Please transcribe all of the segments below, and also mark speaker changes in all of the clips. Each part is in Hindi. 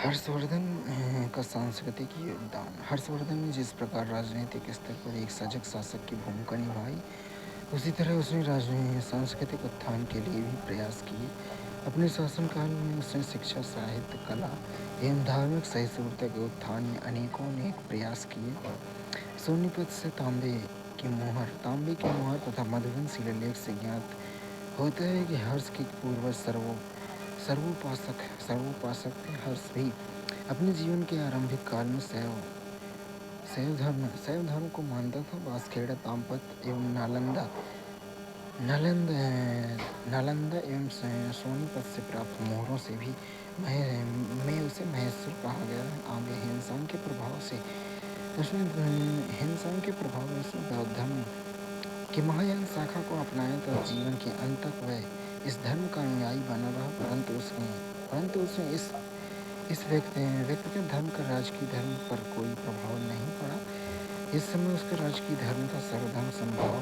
Speaker 1: हर्षवर्धन का सांस्कृतिक योगदान। हर्षवर्धन ने जिस प्रकार राजनीतिक स्तर पर एक सजग शासक की भूमिका निभाई, उसी तरह उसने सांस्कृतिक उत्थान के लिए भी प्रयास किए। अपने शासनकाल में उसने शिक्षा, साहित्य, कला एवं धार्मिक सहिष्णुता के उत्थान में अनेक प्रयास किए। सोनीपत से तांबे की मोहर तथा मधुबन शिलालेख से ज्ञात होता है कि हर्ष के पूर्वज सर्वोपासक थे। हर्ष भी अपने जीवन के आरंभिक काल में शैव धर्म को मानता था। बांसखेड़ा, ताम्रपत्र एवं नालंदा एवं सोनीपत से प्राप्त मोहरों से भी में उसे महेश्वर कहा गया है। आगे हिंसा के प्रभाव से उसने बौद्ध धर्म की महायान शाखा को अपनाया तो जीवन के अंत तक वह इस धर्म का अनुयायी बना रहा। परंतु उसने इस व्यक्तिगत धर्म का राजकीय धर्म पर कोई प्रभाव नहीं पड़ा। इस समय उसका राजकीय धर्म था सर्वधर्म समभाव।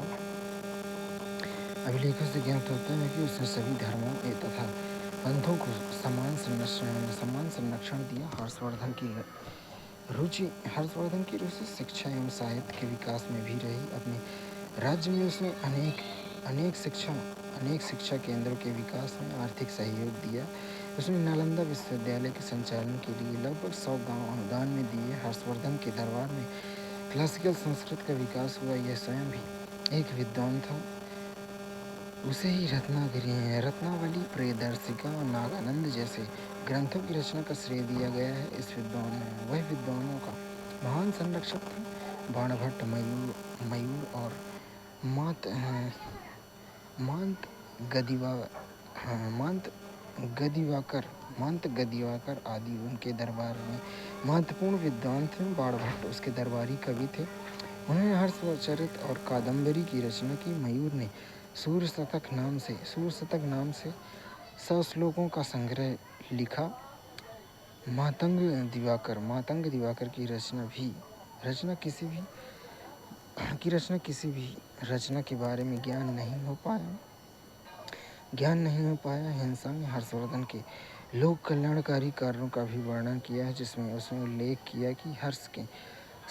Speaker 1: अभिलेखों से ज्ञात होता है कि उसने सभी धर्मों तथा पंथों को समान संरक्षण दिया। हर्षवर्धन की रुचि शिक्षा एवं साहित्य के विकास में भी रही। अपने राज्य में उसने अनेक शिक्षा केंद्रों के विकास में आर्थिक सहयोग दिया। उसने नालंदा विश्वविद्यालय के संचालन के लिए लगभग 100 गांव अनुदान में दिए। हर्षवर्धन के दरबार में क्लासिकल संस्कृत का विकास हुआ। यह स्वयं भी एक विद्वान था। उसे ही रत्नावली, प्रियदर्शिका और नागानंद जैसे ग्रंथों की रचना का श्रेय दिया गया है। वह विद्वानों का महान संरक्षक था। बाणभट्ट, मयूर और मांत गदिवाकर आदि उनके दरबार में महत्वपूर्ण विद्वान थे। बाणभट्ट उसके दरबारी कवि थे। उन्होंने हर्षचरित और कादम्बरी की रचना की। मयूर ने सूर्य शतक नाम से 100 श्लोकों का संग्रह लिखा। मातंग दिवाकर की रचना के बारे में ज्ञान नहीं हो पाया। हिंसा में हर्षवर्धन के लोक कल्याणकारी कार्यों का भी वर्णन किया है, जिसमें उसने उल्लेख किया कि हर्ष के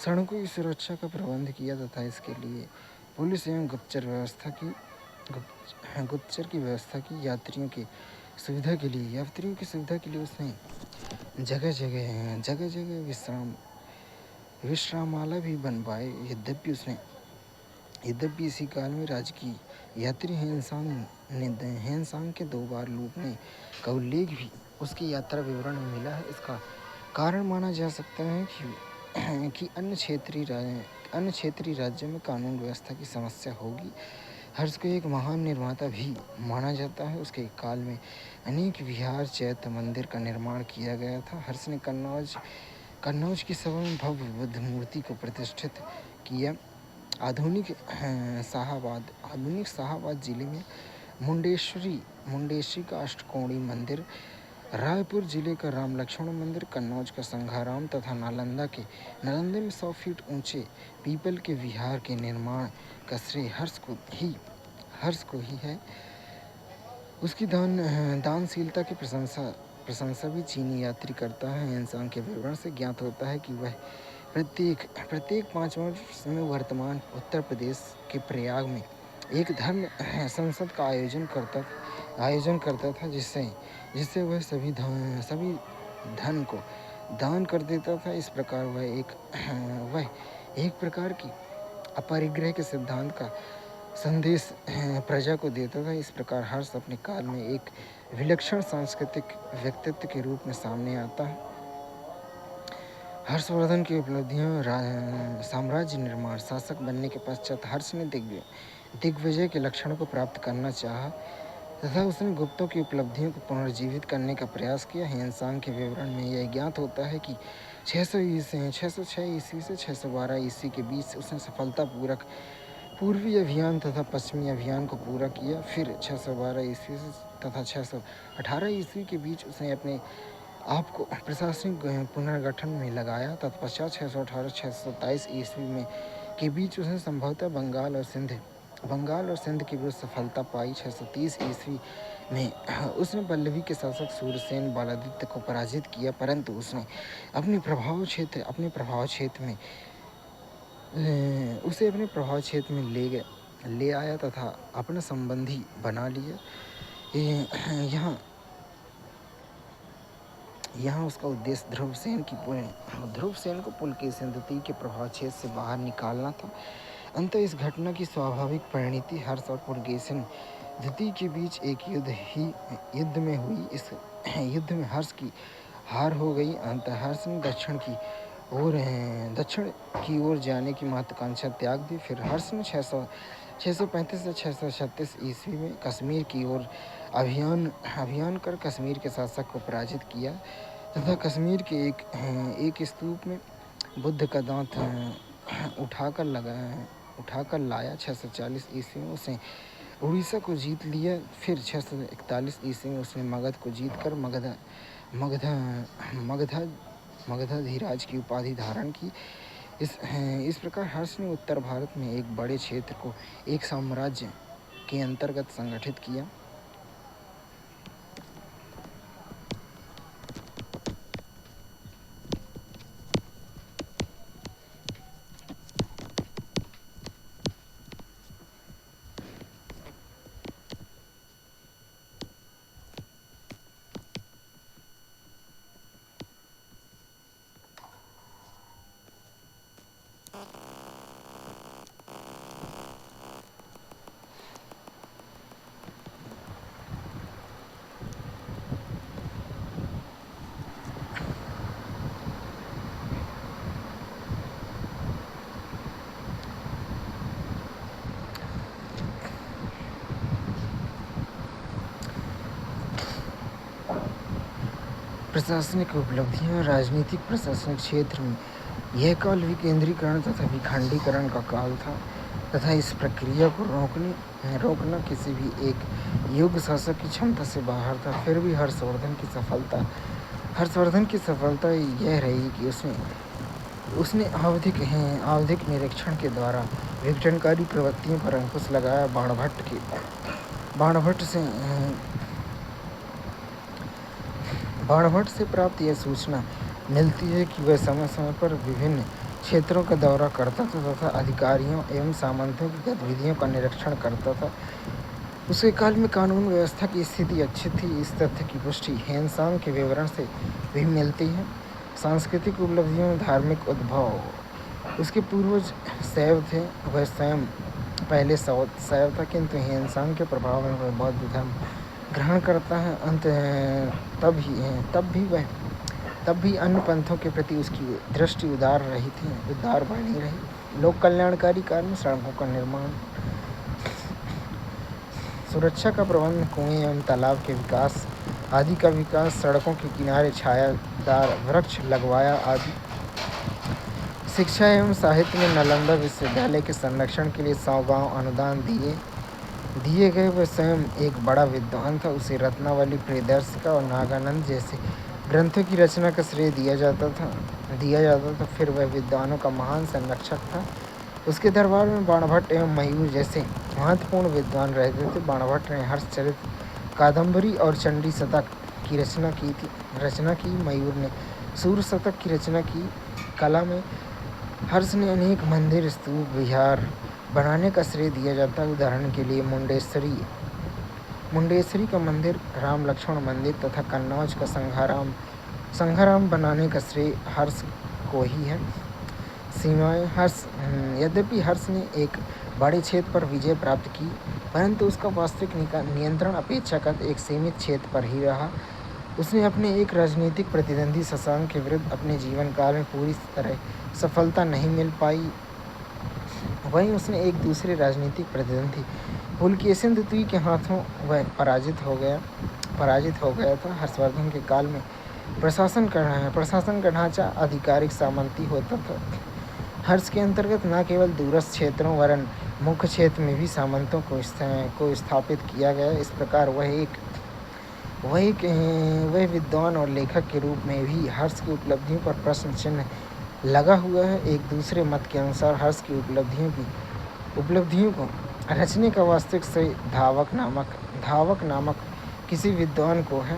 Speaker 1: सड़कों की सुरक्षा का प्रबंध किया तथा इसके लिए पुलिस एवं गुप्तचर की व्यवस्था की। यात्रियों की सुविधा के लिए उसने जगह जगह विश्रामालय भी बनवाए। यद्यपि इसी काल में राजकीय यात्री हेनसांग के 2 बार लूटने का उल्लेख भी उसकी यात्रा विवरण में मिला है। इसका कारण माना जा सकता है कि अन्य क्षेत्रीय राज्यों में कानून व्यवस्था की समस्या होगी। हर्ष को एक महान निर्माता भी माना जाता है। उसके काल में अनेक विहार, चैत्य मंदिर का निर्माण किया गया था। हर्ष ने कन्नौज की सभा में भव्य बुद्ध मूर्ति को प्रतिष्ठित किया। आधुनिक शाहाबाद जिले में मुंडेश्वरी का अष्टकोणीय मंदिर, रायपुर जिले का राम लक्ष्मण मंदिर, कन्नौज का संघाराम तथा नालंदा में 100 फीट ऊंचे पीपल के विहार के निर्माण का श्रेय हर्ष को ही है। उसकी दानशीलता की प्रशंसा भी चीनी यात्री करता है। हिंसांग के विवरण से ज्ञात होता है कि वह प्रत्येक 5 वर्ष में वर्तमान उत्तर प्रदेश के प्रयाग में एक धर्म संसद का आयोजन करता था, जिससे वह सभी धन को दान कर देता था। इस प्रकार वह एक प्रकार की अपरिग्रह के सिद्धांत का संदेश प्रजा को देता था। इस प्रकार हर्ष अपने काल में एक विलक्षण सांस्कृतिक व्यक्तित्व के रूप में सामने आता है। हर्षवर्धन की उपलब्धियां। साम्राज्य निर्माण। शासक बनने के पश्चात हर्ष ने दिग्विजय के लक्षण को प्राप्त करना चाहा तथा उसने गुप्तों की उपलब्धियों को पुनर्जीवित करने का प्रयास किया। हिंसांग के विवरण में यह ज्ञात होता है कि 606 ईस्वी से 612 ईस्वी के बीच उसने सफलतापूर्वक पूर्वी अभियान तथा पश्चिमी अभियान को पूरा किया। फिर 612 ईस्वी तथा 618 ईस्वी के बीच उसने अपने आप को प्रशासनिक पुनर्गठन में लगाया। तत्पश्चात 618-627 ईस्वी के बीच उसने संभवतः बंगाल और सिंध बंगाल और सिंध के विरुद्ध सफलता पाई। 630 ईस्वी में उसने पल्लवी के शासक सूरसेन बालादित्य को पराजित किया, परंतु उसने अपने प्रभाव क्षेत्र में ले आया तथा अपना संबंधी बना लिया। यहाँ उसका उद्देश्य ध्रुवसेन को पुलकेशिन द्वितीय के प्रभाव क्षेत्र से बाहर निकालना था। अंततः इस घटना की स्वाभाविक परिणति हर्ष और पुलकेशिन द्वितीय के बीच एक युद्ध में हुई। इस युद्ध में हर्ष की हार हो गई। अंततः हर्ष ने दक्षिण की ओर जाने की महत्वाकांक्षा त्याग दी। फिर हर्ष ने 635 से 636 ईस्वी में कश्मीर की ओर अभियान कर कश्मीर के शासक को पराजित किया तथा कश्मीर के एक स्तूप में बुद्ध का दांत उठाकर लाया। 640 ईस्वी में उसने उड़ीसा को जीत लिया। फिर 641 ईस्वी में उसने मगध को जीतकर मगधाधिराज की उपाधि धारण की। इस प्रकार हर्ष ने उत्तर भारत में एक बड़े क्षेत्र को एक साम्राज्य के अंतर्गत संगठित किया। प्रशासनिक उपलब्धियां। राजनीतिक प्रशासनिक क्षेत्र में यह काल विकेंद्रीकरण तथा विखंडीकरण का काल था तथा इस प्रक्रिया को रोकना किसी भी एक योग्य शासक की क्षमता से बाहर था। फिर भी हर्षवर्धन की सफलता यह रही कि उसने आवधिक निरीक्षण के द्वारा विघटनकारी प्रवृत्तियों पर अंकुश लगाया। बाणभट्ट से प्राप्त यह सूचना मिलती है कि वह समय समय पर विभिन्न क्षेत्रों का दौरा करता था तथा अधिकारियों एवं सामंतों की गतिविधियों का निरीक्षण करता था। उसके काल में कानून व्यवस्था की स्थिति अच्छी थी। इस तथ्य की पुष्टि हेनसांग के विवरण से भी मिलती है। सांस्कृतिक उपलब्धियों में धार्मिक उद्भव। उसके पूर्वज शैव थे। वह स्वयं पहले शैव था, किंतु हेनसांग के प्रभाव में वह बौद्ध धर्म ग्रहण करता है। तब भी अन्य पंथों के प्रति उसकी दृष्टि उदार बनी रही। लोक कल्याणकारी कार्य में सड़कों का निर्माण, सुरक्षा का प्रबंध, कुएं एवं तालाब के विकास आदि का विकास, सड़कों के किनारे छायादार वृक्ष लगवाया आदि। शिक्षा एवं साहित्य में नालंदा विश्वविद्यालय के संरक्षण के लिए 100 गांव अनुदान दिए गए। वह स्वयं एक बड़ा विद्वान था। उसे रत्नावली, प्रियदर्शिका और नागानंद जैसे ग्रंथों की रचना का श्रेय दिया जाता था। फिर वह विद्वानों का महान संरक्षक था। उसके दरबार में बाणभट्ट एवं मयूर जैसे महत्वपूर्ण विद्वान रहते थे। बाणभट्ट ने हर्षचरित, कादम्बरी और चंडी शतक की रचना की। मयूर ने सूर्य शतक की रचना की। कला में हर्ष ने अनेक मंदिर, स्तूप, विहार बनाने का श्रेय दिया जाता है। उदाहरण के लिए मुंडेश्वरी का मंदिर, राम लक्ष्मण मंदिर तथा कन्नौज का संघाराम बनाने का श्रेय हर्ष को ही है। सीमाएं। यद्यपि हर्ष ने एक बड़े क्षेत्र पर विजय प्राप्त की, परंतु उसका वास्तविक नियंत्रण अपेक्षाकृत एक सीमित क्षेत्र पर ही रहा। उसने अपने एक राजनीतिक प्रतिद्वंदी शशांक के विरुद्ध अपने जीवन काल में पूरी तरह सफलता नहीं मिल पाई। वहीं उसने एक दूसरे राजनीतिक प्रतिद्वंदी पुलकेशिन द्वितीय के हाथों वह पराजित हो गया था। हर्षवर्धन के काल में प्रशासन का ढांचा आधिकारिक सामंती होता था। हर्ष के अंतर्गत न केवल दूरस्थ क्षेत्रों वरन मुख्य क्षेत्र में भी सामंतों को स्थापित किया गया। इस प्रकार वह विद्वान और लेखक के रूप में भी हर्ष की उपलब्धियों पर प्रश्न चिन्ह लगा हुआ है। एक दूसरे मत के अनुसार हर्ष की उपलब्धियों को रचने का वास्तविक श्रेय धावक नामक किसी विद्वान को है।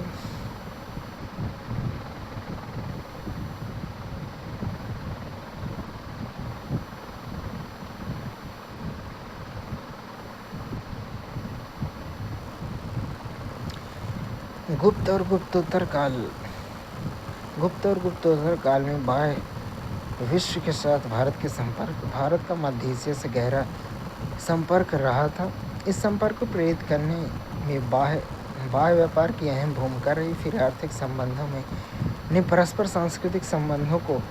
Speaker 1: गुप्त और गुप्तोत्तर काल में बाह्य विश्व के साथ भारत का मध्य एशिया से गहरा संपर्क रहा था। इस संपर्क को प्रेरित करने में बाह्य व्यापार की अहम भूमिका रही। फिर आर्थिक संबंधों में ने परस्पर सांस्कृतिक संबंधों को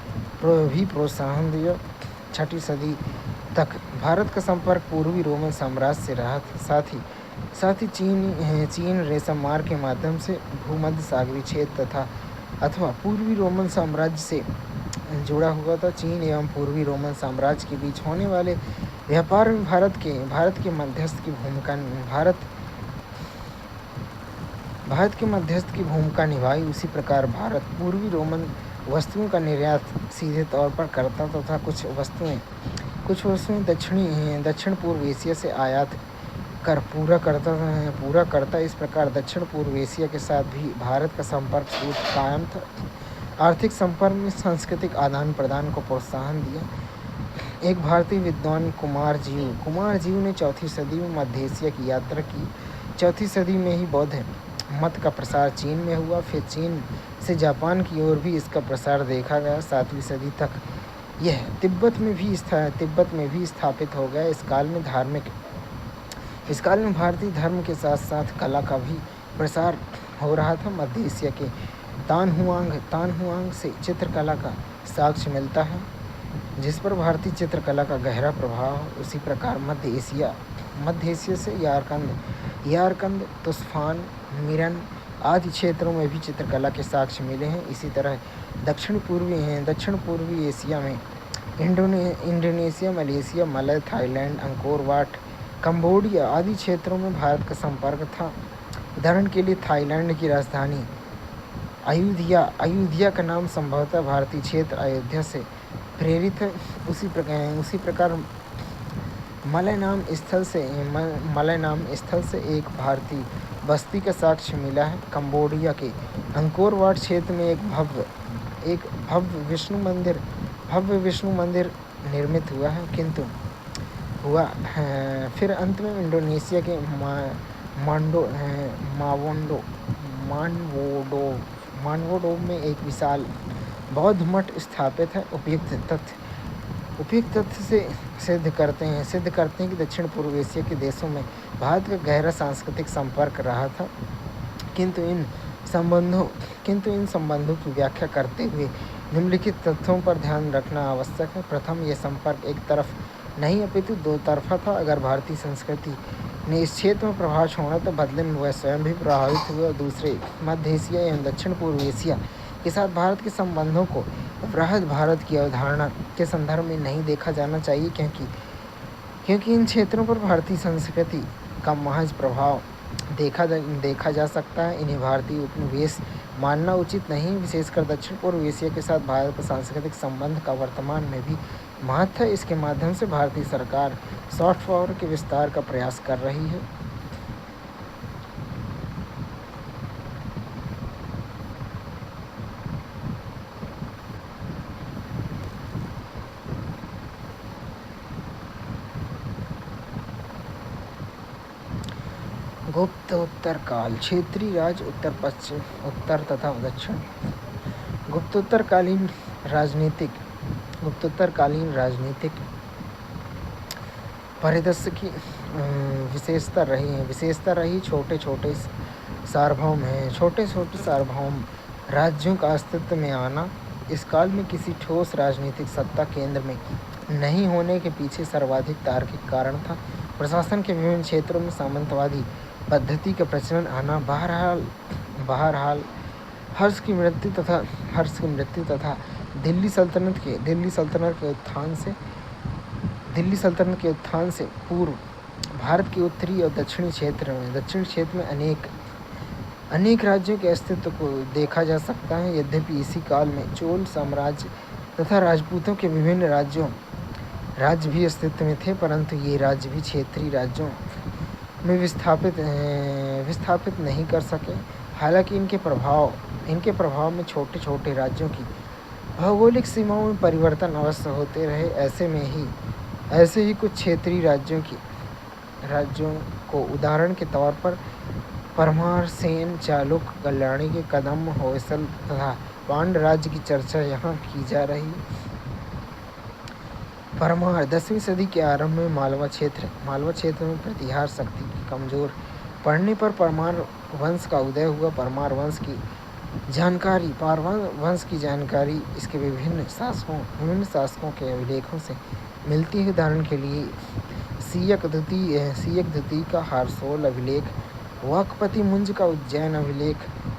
Speaker 1: भी प्रोत्साहन दिया। 6वीं सदी तक भारत का संपर्क पूर्वी रोमन साम्राज्य से रहा था। साथ ही चीन रेशम मार्ग के माध्यम से भूमध्य सागरीय क्षेत्र अथवा पूर्वी रोमन साम्राज्य से जुड़ा हुआ था। चीन एवं पूर्वी रोमन साम्राज्य के बीच होने वाले व्यापार में भारत के मध्यस्थ की भूमिका निभाई। उसी प्रकार भारत पूर्वी रोमन वस्तुओं का निर्यात सीधे तौर पर करता तथा कुछ वस्तुएं दक्षिण पूर्व एशिया से आयात कर पूरा करता। इस प्रकार दक्षिण पूर्व एशिया के साथ भी भारत का संपर्क कायम था। आर्थिक संपर्क में सांस्कृतिक आदान प्रदान को प्रोत्साहन दिया। एक भारतीय विद्वान कुमार जीव ने 4वीं सदी में मध्य एशिया की यात्रा की। 4वीं सदी में ही बौद्ध मत का प्रसार चीन में हुआ। फिर चीन से जापान की ओर भी इसका प्रसार देखा गया। 7वीं सदी तक यह तिब्बत में भी स्थापित हो गया। इस काल में भारतीय धर्म के साथ साथ कला का भी प्रसार हो रहा था। मध्य एशिया के तानहुआंग से चित्रकला का साक्ष्य मिलता है, जिस पर भारतीय चित्रकला का गहरा प्रभाव। उसी प्रकार मध्य एशिया से यारकंद, तुस्फान, मिरन आदि क्षेत्रों में भी चित्रकला के साक्ष्य मिले हैं। इसी तरह दक्षिण पूर्वी एशिया में Indonesia, Malaysia, Malay, Thailand, Angkor Wat, Cambodia आदि क्षेत्रों में भारत का संपर्क था। उदाहरण के लिए थाईलैंड की राजधानी अयोध्या का नाम संभवतः भारतीय क्षेत्र अयोध्या से प्रेरित है। उसी प्रकार मलय नाम स्थल से एक भारतीय बस्ती का साक्ष्य मिला है। कंबोडिया के अंकोर वाट क्षेत्र में एक भव्य विष्णु मंदिर निर्मित हुआ है। फिर अंत में इंडोनेशिया के मानवोडो में एक विशाल बौद्ध मठ स्थापित है। उपयुक्त तथ्य से सिद्ध करते हैं कि दक्षिण पूर्व एशिया के देशों में भारत का गहरा सांस्कृतिक संपर्क रहा था। किंतु इन संबंधों की व्याख्या करते हुए निम्नलिखित तथ्यों पर ध्यान रखना आवश्यक है। प्रथम, यह संपर्क एक तरफ नहीं अपितु दो तरफा था। अगर भारतीय संस्कृति ने इस क्षेत्र में प्रभाव छोड़ा तो बदले में वह स्वयं भी प्रभावित हुआ। दूसरे, मध्य एशिया एवं दक्षिण पूर्व एशिया के साथ भारत के संबंधों को वृहद भारत की अवधारणा के संदर्भ में नहीं देखा जाना चाहिए, क्योंकि इन क्षेत्रों पर भारतीय संस्कृति का महज प्रभाव देखा जा सकता है। इन्हें भारतीय उपनिवेश मानना उचित नहीं। विशेषकर दक्षिण पूर्व एशिया के साथ भारत का सांस्कृतिक संबंध का वर्तमान में भी महत्व है। इसके माध्यम से भारतीय सरकार सॉफ्ट पावर के विस्तार का प्रयास कर रही है। गुप्तोत्तर काल, क्षेत्रीय राज्य उत्तर पश्चिम, उत्तर तथा दक्षिण। गुप्तोत्तरकालीन राजनीतिक परिदृश्य की विशेषता रही। छोटे सार्वभौम राज्यों का अस्तित्व में आना। इस काल में किसी ठोस राजनीतिक सत्ता केंद्र में नहीं होने के पीछे सर्वाधिक तार्किक कारण था। प्रशासन के विभिन्न क्षेत्रों में सामंतवादी पद्धति का प्रचलन आना। बहरहाल हर्ष की मृत्यु तथा दिल्ली सल्तनत के उत्थान से पूर्व भारत के उत्तरी और दक्षिण क्षेत्र में अनेक राज्यों के अस्तित्व को देखा जा सकता है। यद्यपि इसी काल में चोल साम्राज्य तथा राजपूतों के विभिन्न राज्य भी अस्तित्व में थे, परंतु ये राज्य भी क्षेत्रीय राज्यों में विस्थापित नहीं कर सके। हालांकि इनके प्रभाव में छोटे छोटे राज्यों की भौगोलिक सीमाओं में परिवर्तन अवश्य होते रहे। ऐसे ही कुछ क्षेत्रीय राज्यों को उदाहरण के तौर पर परमार, सेन, चालुक्य, कल्याणी के कदम्ब, होयसल तथा पांड्य राज्य की चर्चा यहाँ की जा रही। परमार 10वीं सदी के आरंभ में मालवा क्षेत्र में प्रतिहार शक्ति की कमजोर पड़ने पर परमार वंश का उदय हुआ। परमार वंश की जानकारी इसके विभिन्न शासकों के अभिलेखों से मिलती है। उदाहरण के लिए सीयक द्वितीय का हारसोल अभिलेख, वाकपति मुंज का उज्जैन अभिलेख,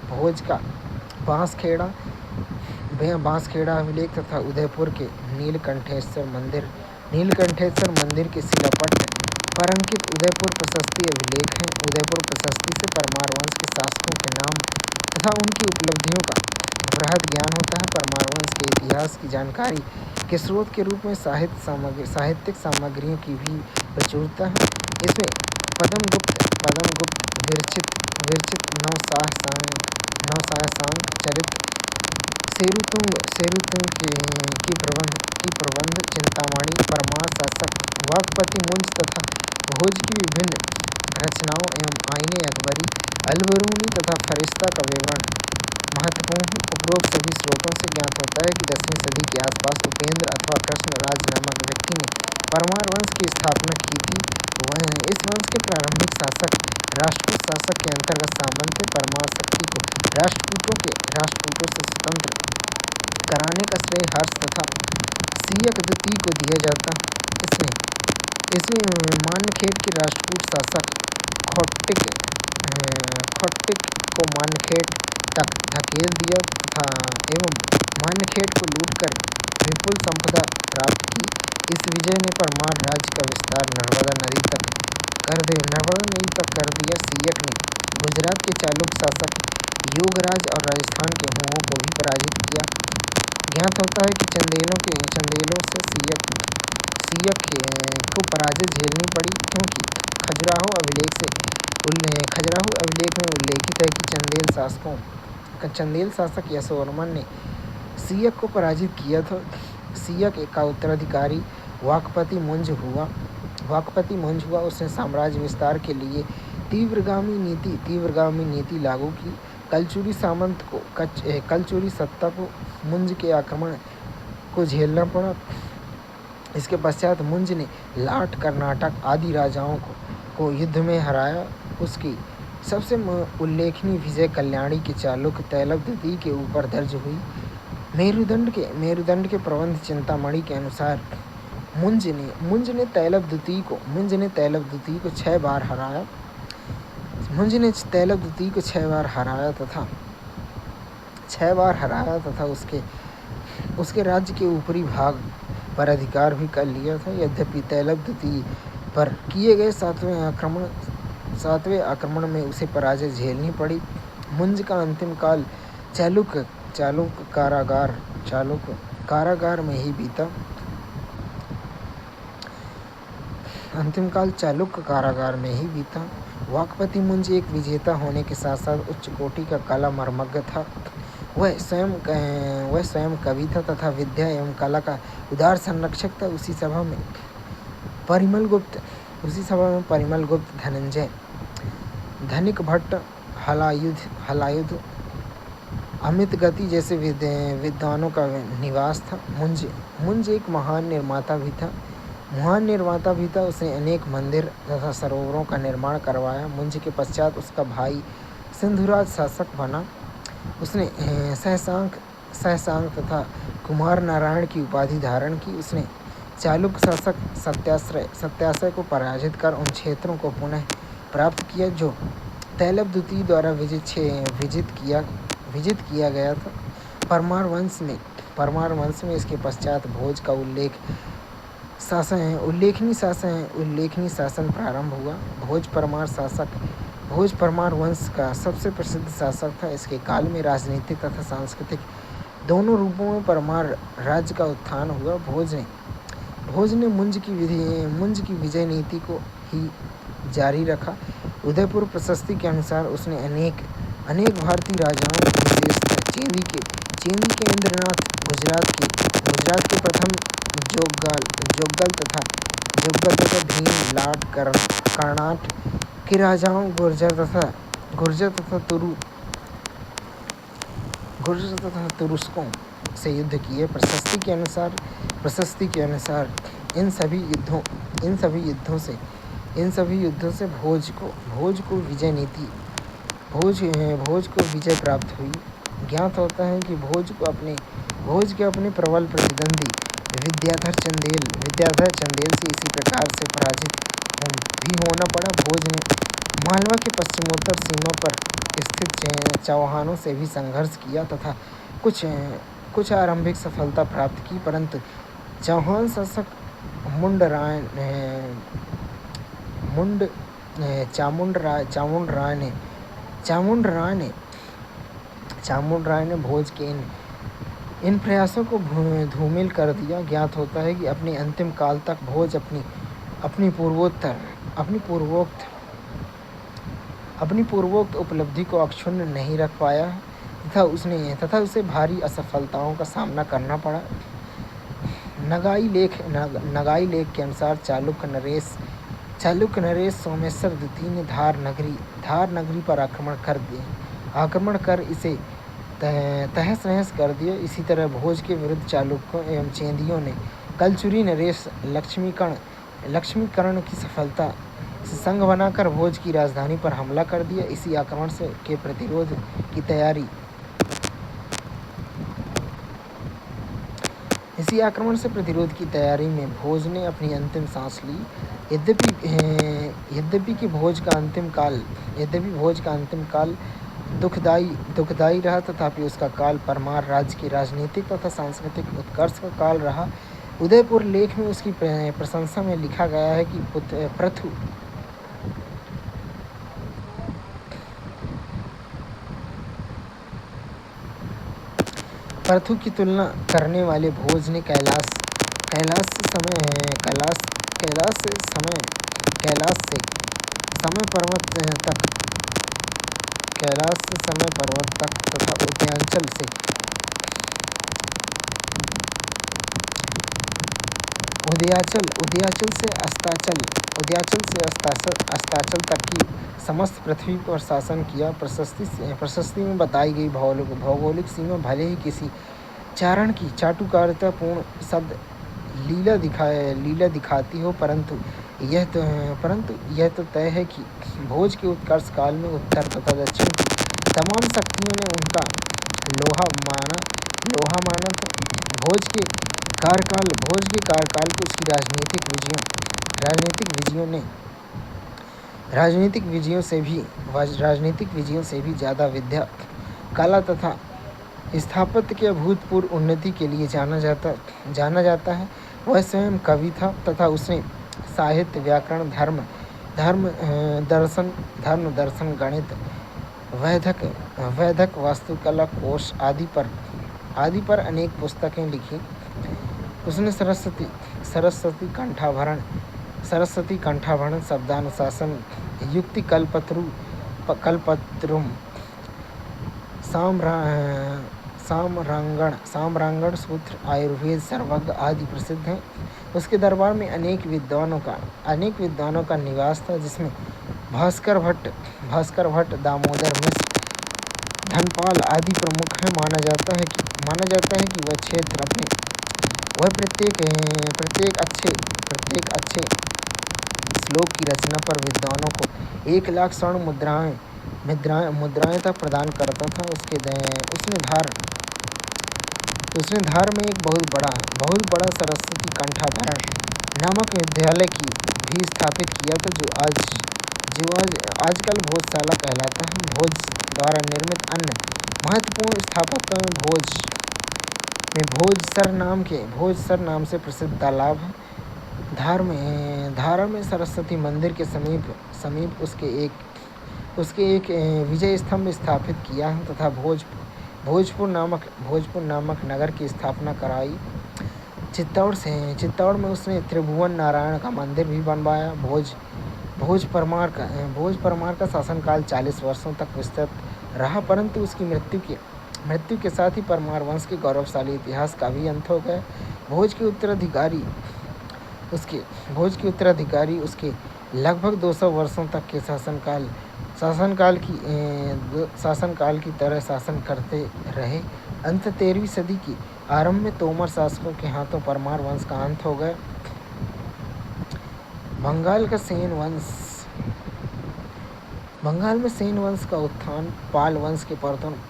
Speaker 1: भोज का बांसखेड़ा अभिलेख तथा उदयपुर के नीलकंठेश्वर मंदिर के शिलापट पर अंकित उदयपुर प्रशस्ति अभिलेख हैं। उदयपुर प्रशस्ति से परमार वंश के शासकों के नाम तथा उनकी उपलब्धियों का बृहद ज्ञान होता है। परमार वंश के इतिहास की जानकारी के स्रोत के रूप में साहित्यिक सामग्रियों की भी प्रचुरता है। इसमें पद्मगुप्त विरचित नवशासांक चरित, सेरुतुंग की प्रबंध, चिंतामणि, परमार शासक वाकपति मुंज तथा भोज की विभिन्न रचनाओं एवं आईने अकबरी, अलबरूनी तथा फरिश्ता का विवरण महत्वपूर्ण। उपरोक्त सभी स्रोतों से ज्ञात होता है कि 10वीं सदी के आसपास उपेंद्र अथवा कृष्णराज नामक व्यक्ति ने परमार वंश की स्थापना की थी। इस वंश के प्रारंभिक शासक राष्ट्रकूट शासक के अंतर्गत सामंत थे। परमार शक्ति को राष्ट्रकूटों से स्वतंत्र कराने का श्रेय हर्ष तथा सीयक द्वितीय को दिया जाता। इसमें मान्यखेट के राष्ट्रकूट शासक खौट्टिक को मान्यखेट तक धकेल दिया तथा एवं मान्यखेट को लूटकर विपुल संपदा प्राप्त की। इस विजय ने परमार राज्य का विस्तार नर्मदा नदी तक कर दिया। सीयक ने गुजरात के चालुक्य शासक योगराज और राजस्थान के हुओं को भी पराजित किया। ज्ञात होता है कि चंदेलों से सीयक को पराजय झेलनी पड़ी, क्योंकि खजुराहो अभिलेख में उल्लेखित है कि चंदेल शासक यशोवर्मन ने सीयक को पराजित किया था। सीयक का उत्तराधिकारी वाकपति मुंज हुआ। उसने साम्राज्य विस्तार के लिए तीव्रगामी नीति लागू की। कलचुरी सत्ता को मुंज के आक्रमण को झेलना पड़ा। इसके पश्चात मुंज ने लाट, कर्नाटक आदि राजाओं को युद्ध में हराया। उसकी सबसे उल्लेखनीय विजय कल्याणी के चालुक्य तैलभ द्वितीय के ऊपर दर्ज हुई। मेरुदंड के प्रबंध चिंतामणि के अनुसार मुंज ने तैलभ द्वितीय को 6 बार हराया तथा उसके राज्य के ऊपरी भाग पर अधिकार भी कर लिया था। यद्यपि तैलभ द्वितीय पर किए गए 7वें आक्रमण में उसे पराजय झेलनी पड़ी। मुंज का अंतिम काल चालुक्य कारागार में ही बीता। वाकपति मुंज एक विजेता होने के साथ साथ उच्च कोटि का कला मर्मज्ञ था। वह स्वयं कवि था तथा विद्या एवं कला का उदार संरक्षक था। उसी सभा में परिमल गुप्त, धनंजय, धनिक भट्ट, हलायुध, अमित गति जैसे विद्वानों का निवास था। मुंज एक महान निर्माता भी था। उसने अनेक मंदिर तथा सरोवरों का निर्माण करवाया। मुंज के पश्चात उसका भाई सिंधुराज शासक बना। उसने सहसांक तथा कुमार नारायण की उपाधि धारण की। उसने चालुक्य शासक सत्याश्रय को पराजित कर उन क्षेत्रों को पुनः प्राप्त किया जो तैलभ द्वितीय द्वारा विजित किया गया था। परमार वंश में इसके पश्चात भोज का उल्लेखनीय शासन प्रारंभ हुआ। भोज परमार वंश का सबसे प्रसिद्ध शासक था। इसके काल में राजनीतिक तथा सांस्कृतिक दोनों रूपों में परमार राज्य का उत्थान हुआ। भोज ने मुंज की विजय नीति को ही जारी रखा। उदयपुर प्रशस्ति के अनुसार उसने अनेक भारतीय राजाओं चेंदी के इंद्रनाथ, गुजरात के प्रथम जोग्गल तथा भीम लाट कर्नाट के राजाओं गुर्जर तथा तुरुस्कों से युद्ध किए। प्रशस्ति के अनुसार इन सभी युद्धों से भोज को विजय प्राप्त हुई। ज्ञात होता है कि भोज के अपने प्रबल प्रतिद्वंदी विद्याधर चंदेल से इसी प्रकार से पराजित भी होना पड़ा। भोज ने मालवा के पश्चिमोत्तर सीमा पर स्थित चौहानों से भी संघर्ष किया तथा कुछ आरंभिक सफलता प्राप्त की, परंतु चौहान शासक चामुंड राय ने भोज के इन प्रयासों को धूमिल कर दिया। ज्ञात होता है कि अपने अंतिम काल तक भोज अपनी पूर्वोक्त उपलब्धि को अक्षुण्ण नहीं रख पाया तथा उसे भारी असफलताओं का सामना करना पड़ा। नगाई लेख के अनुसार चालुक्य नरेश सोमेश्वर द्वितीय ने धार नगरी पर आक्रमण कर इसे तहस नहस कर दिया। इसी तरह भोज के विरुद्ध चालुक्यों एवं चेदियों ने कलचुरी नरेश लक्ष्मीकरण की सफलता से संघ बनाकर भोज की राजधानी पर हमला कर दिया। इसी आक्रमण के प्रतिरोध की तैयारी में भोज ने अपनी अंतिम सांस ली। यद्यपि भोज का अंतिम काल दुखदायी रहा, तथापि उसका काल परमार राज्य के राजनीतिक तथा सांस्कृतिक उत्कर्ष का काल रहा। उदयपुर लेख में उसकी प्रशंसा में लिखा गया है कि पृथु की तुलना करने वाले भोज ने कैलाश से समय पर्वत तक तथा उदयाचल से अस्ताचल तक की समस्त पृथ्वी पर शासन किया। प्रशस्ति में बताई गई भौगोलिक सीमा भले ही किसी चारण की चाटुकारितापूर्ण शब्द लीला दिखाती हो, परंतु यह तो तय है कि भोज के उत्कर्ष काल में उत्तर तथा दक्षिण की तमाम शक्तियों ने उनका लोहा माना था। भोज के कार्यकाल को उसकी राजनीतिक विजयों से भी ज़्यादा विद्या, कला तथा स्थापत्य के अभूतपूर्व उन्नति के लिए जाना जाता है। वह स्वयं कवि था तथा उसने साहित्य, व्याकरण, धर्म दर्शन, गणित, वैदक वास्तुकला, कोश आदि पर अनेक पुस्तकें लिखी। उसने सरस्वती कंठाभरण, शब्दानुशासन, युक्ति कल्पत्रुम, साम्रांगण सूत्र, आयुर्वेद, सर्वज्ञ आदि प्रसिद्ध हैं। उसके दरबार में अनेक विद्वानों का निवास था, जिसमें भास्कर भट्ट, दामोदर मिश्र, धनपाल आदि प्रमुख हैं। माना जाता है कि वह क्षेत्र प्रत्येक अच्छे श्लोक की रचना पर विद्वानों को 1,00,000 स्वर्ण मुद्राएं तक प्रदान करता था। उसने धार में एक बहुत बड़ा सरस्वती कंठाभरण नामक विद्यालय भी स्थापित किया था, जो आजकल भोजशाला कहलाता है। भोज द्वारा निर्मित अन्य महत्वपूर्ण स्थापत्यों में भोजसर नाम से प्रसिद्ध तालाब है। धार में सरस्वती मंदिर के समीप उसके एक विजय स्तंभ स्थापित किया है तथा भोजपुर नामक नगर की स्थापना कराई। चित्तौड़ में उसने त्रिभुवन नारायण का मंदिर भी बनवाया। भोज परमार का शासनकाल 40 वर्षों तक विस्तृत रहा, परंतु उसकी मृत्यु के साथ ही परमार वंश के गौरवशाली इतिहास का भी अंत हो गया। भोज के उत्तराधिकारी उसके लगभग 200 वर्षों तक के शासनकाल की तरह शासन करते रहे। अंत 13वीं सदी की आरंभ में तोमर शासकों के हाथों परमार वंश का अंत हो गया। बंगाल में सेन वंश का उत्थान पाल वंश के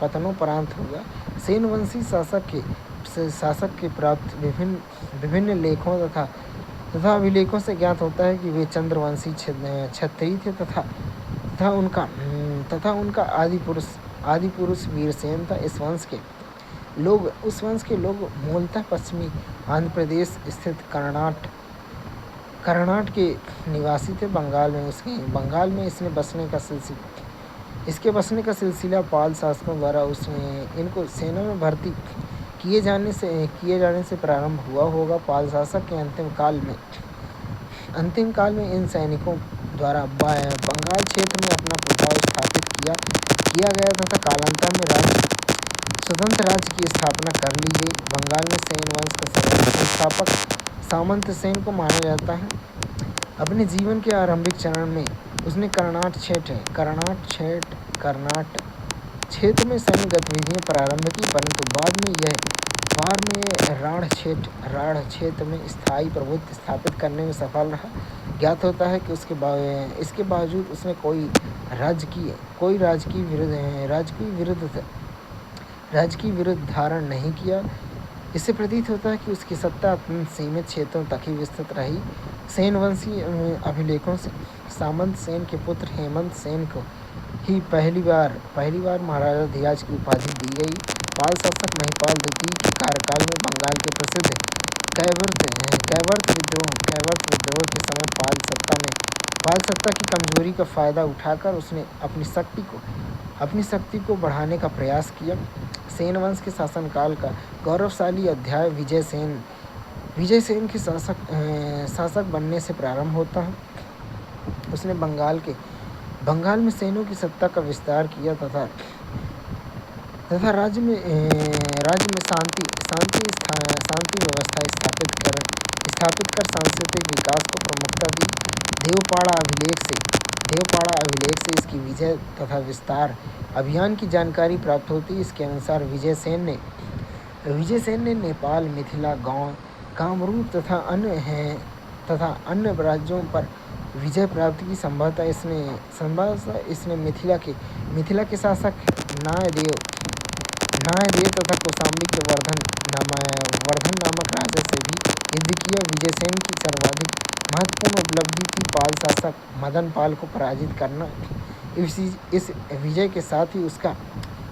Speaker 1: पतनोपरांत हुआ। सेन वंशी शासक के प्राप्त विभिन्न लेखों तथा अभिलेखों से ज्ञात होता है कि वे चंद्रवंशी क्षत्रिय थे तथा उनका आदि पुरुष वीरसेन था। उस वंश के लोग मूलतः पश्चिमी आंध्र प्रदेश स्थित कर्नाट के निवासी थे। बंगाल में इसके बसने का सिलसिला पाल शासकों द्वारा इनको सेना में भर्ती किए जाने से प्रारंभ हुआ होगा। पाल शासक के अंतिम काल में इन सैनिकों द्वारा बंगाल क्षेत्र में अपना प्रभाव स्थापित किया गया तथा कालांतर में स्वतंत्र राज्य की स्थापना कर ली गई। बंगाल में सेन वंश का संस्थापक सामंत सेन को माना जाता है। अपने जीवन के आरंभिक चरण में उसने कर्नाट क्षेत्र में सैन्य गतिविधियां प्रारंभ की, परंतु बाद में राढ़ क्षेत्र में स्थायी प्रभुत्व स्थापित करने में सफल रहा। ज्ञात होता है कि इसके बावजूद उसने कोई राजकीय विरुद्ध धारण नहीं किया। इससे प्रतीत होता है कि उसकी सत्ता अत्यंत सीमित क्षेत्रों तक ही विस्तृत रही। सेन वंशी अभिलेखों से सामंत सेन के पुत्र हेमंत सेन को ही पहली बार महाराजा धीराज की उपाधि दी गई। पाल शासक महिपाल द्वितीय के कार्यकाल में बंगाल के प्रसिद्ध कैवर्त विद्रोह के समय पाल सत्ता की कमजोरी का फायदा उठाकर उसने अपनी शक्ति को बढ़ाने का प्रयास किया। सेन वंश के शासनकाल का गौरवशाली अध्याय विजय सेन के शासक बनने से प्रारंभ होता है। उसने बंगाल में सेनों की सत्ता का विस्तार किया तथा राज्य में शांति व्यवस्था स्थापित कर सांस्कृतिक विकास को प्रमुखता दी। देवपाड़ा अभिलेख से इसकी विजय तथा विस्तार अभियान की जानकारी प्राप्त होती है। इसके अनुसार विजय सेन ने नेपाल, मिथिला, कामरूप तथा अन्य राज्यों पर विजय प्राप्त की। संभवतः इसने मिथिला के शासक नायदेव तथा कौशाम्बी के वर्धन नामक राजा से भी युद्ध किया। विजयसेन की सर्वाधिक महत्वपूर्ण उपलब्धि थी पाल शासक मदन पाल को पराजित करना। इस विजय के साथ ही उसका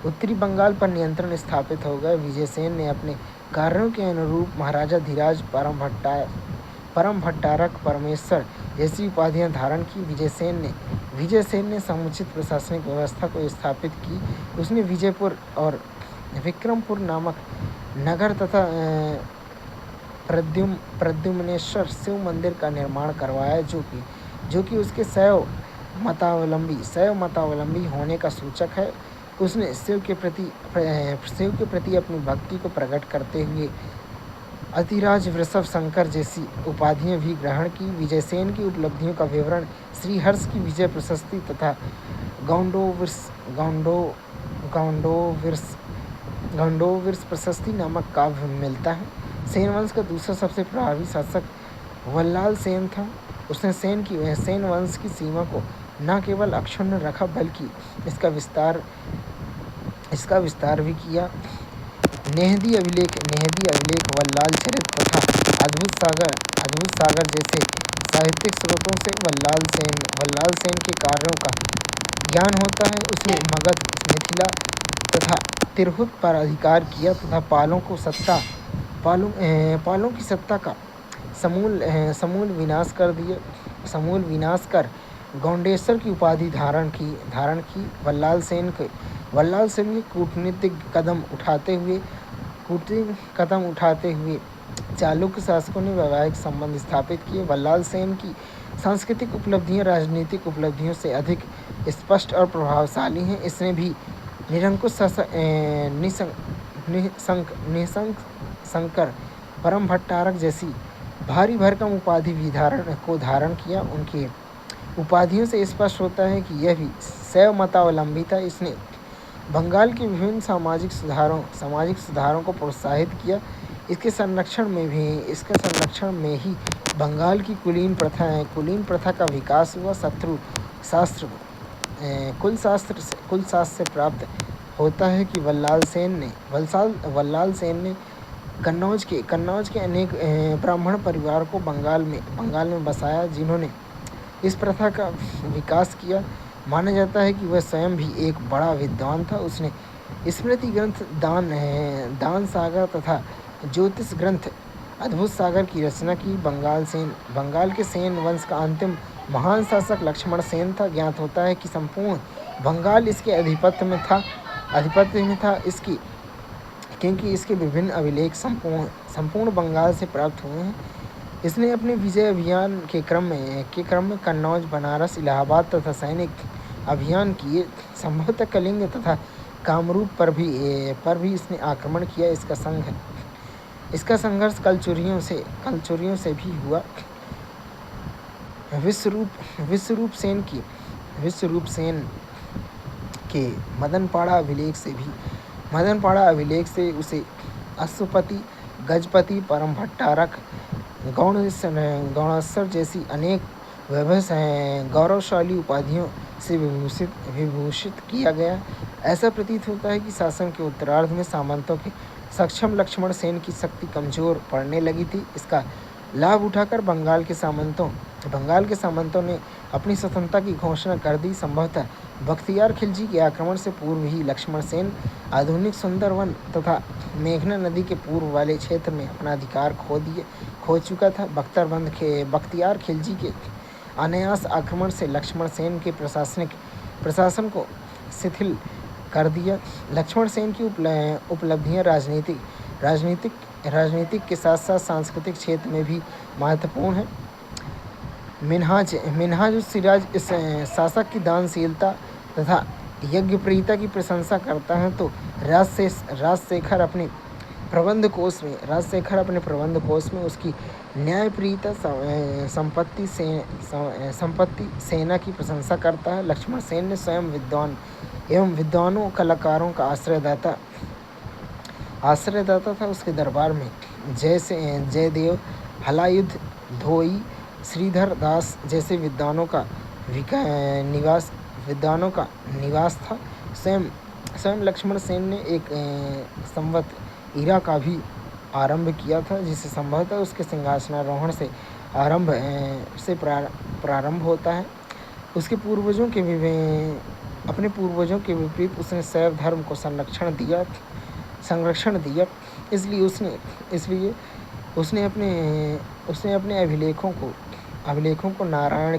Speaker 1: उत्तरी बंगाल पर नियंत्रण स्थापित हो गया। विजयसेन ने अपने कार्यों के अनुरूप महाराजा धीराज, परम भट्टारक, परमेश्वर जैसी उपाधियां धारण की। विजयसेन ने समुचित प्रशासनिक व्यवस्था को स्थापित की। उसने विजयपुर और विक्रमपुर नामक नगर तथा प्रद्युम्नेश्वर शिव मंदिर का निर्माण करवाया, जो कि उसके शैव मतावलंबी होने का सूचक है। उसने शिव के प्रति अपनी भक्ति को प्रकट करते हुए अतिराज वृषभ शंकर जैसी उपाधियां भी ग्रहण की। विजयसेन की उपलब्धियों का विवरण श्रीहर्ष की विजय प्रशस्ति तथा गौंडोविर्स प्रशस्ति नामक काव्य में मिलता है। सेन वंश का दूसरा सबसे प्रभावी शासक वल्लाल सेन था। उसने सेन वंश की सीमा को न केवल अक्षुण्ण रखा, बल्कि इसका विस्तार भी किया। नेहदी अभिलेख, वल्लाल चरित तथा अद्भुत सागर जैसे साहित्यिक स्रोतों से वल्लाल सेन के कार्यों का ज्ञान होता है। उसने मगध, मिथिला तथा तिरहुत पर अधिकार किया तथा पालों की सत्ता का समूल विनाश कर गौंडेश्वर की उपाधि धारण की। वल्लाल सेन के कूटनीतिक कदम उठाते हुए चालुक्य शासकों ने वैवाहिक संबंध स्थापित किए। वल्लाल सेन की सांस्कृतिक उपलब्धियां राजनीतिक उपलब्धियों से अधिक स्पष्ट और प्रभावशाली हैं। इसने भी निरंकुश निशंक शंकर परम भट्टारक जैसी भारी भरकम उपाधि भी धारण किया। उनकी उपाधियों से स्पष्ट होता है कि यह भी शैव मतावलंबी था। इसने बंगाल के विभिन्न सामाजिक सुधारों को प्रोत्साहित किया। इसके संरक्षण में ही बंगाल की कुलीन प्रथा का विकास हुआ। कुल शास्त्र से प्राप्त होता है कि वल्लाल सेन ने कन्नौज के अनेक ब्राह्मण परिवार को बंगाल में बसाया, जिन्होंने इस प्रथा का विकास किया। माना जाता है कि वह स्वयं भी एक बड़ा विद्वान था। उसने स्मृति ग्रंथ दान सागर तथा ज्योतिष ग्रंथ अद्भुत सागर की रचना की। बंगाल के सेन वंश का अंतिम महान शासक लक्ष्मण सेन था। ज्ञात होता है कि संपूर्ण बंगाल इसके आधिपत्य में था क्योंकि इसके विभिन्न अभिलेख संपूर्ण बंगाल से प्राप्त हुए हैं। इसने अपने विजय अभियान के क्रम में कन्नौज, बनारस, इलाहाबाद तथा सैनिक अभियान किए। संभवतः कलिंग तथा कामरूप पर भी इसने आक्रमण किया। इसका संघर्ष कलचुरियों से भी हुआ। विश्वरूप सेन के मदनपाड़ा अभिलेख से उसे अश्वपति, गजपति, परम भट्टारक, गौणेश्वर जैसी अनेक गौरवशाली उपाधियों से विभूषित किया गया। ऐसा प्रतीत होता है कि शासन के उत्तरार्ध में सामंतों के सक्षम लक्ष्मण सेन की शक्ति कमजोर पड़ने लगी थी। इसका लाभ उठाकर बंगाल के सामंतों ने अपनी स्वतंत्रता की घोषणा कर दी। संभवतः बख्तियार खिलजी के आक्रमण से पूर्व ही लक्ष्मण सेन आधुनिक सुंदरवन तथा मेघना नदी के पूर्व वाले क्षेत्र में अपना अधिकार खो चुका था। बख्तियार खिलजी के अनायास आक्रमण से लक्ष्मण सेन के प्रशासन को शिथिल कर दिया। लक्ष्मण सेन की उपलब्धियां राजनीतिक के साथ साथ सांस्कृतिक क्षेत्र में भी महत्वपूर्ण है। मिन्हाज सिराज इस शासक की दानशीलता तथा यज्ञप्रियता की प्रशंसा करता है, तो राजशेखर अपने प्रबंध कोश में उसकी न्यायप्रियता, संपत्ति सेना की प्रशंसा करता है। लक्ष्मण सेन ने स्वयं विद्वानों, कलाकारों का आश्रयदाता था। उसके दरबार में जयदेव, हलायुध, धोई, श्रीधर दास जैसे विद्वानों का निवास था। स्वयं लक्ष्मण सेन ने एक संवत ईरा का भी आरंभ किया था, जिसे संभवतः उसके सिंहासनारोहण से प्रारंभ होता है। अपने पूर्वजों के विपरीत उसने शैव धर्म को संरक्षण दिया। इसलिए उसने अपने अभिलेखों को नारायण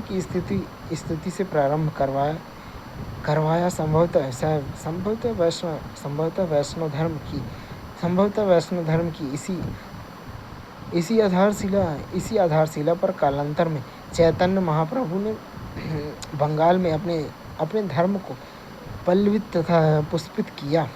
Speaker 1: की स्थिति से प्रारंभ करवाया। संभवतः वैष्णव धर्म की इसी आधारशिला पर कालांतर में चैतन्य महाप्रभु ने बंगाल में अपने धर्म को पल्लवित तथा पुष्पित किया।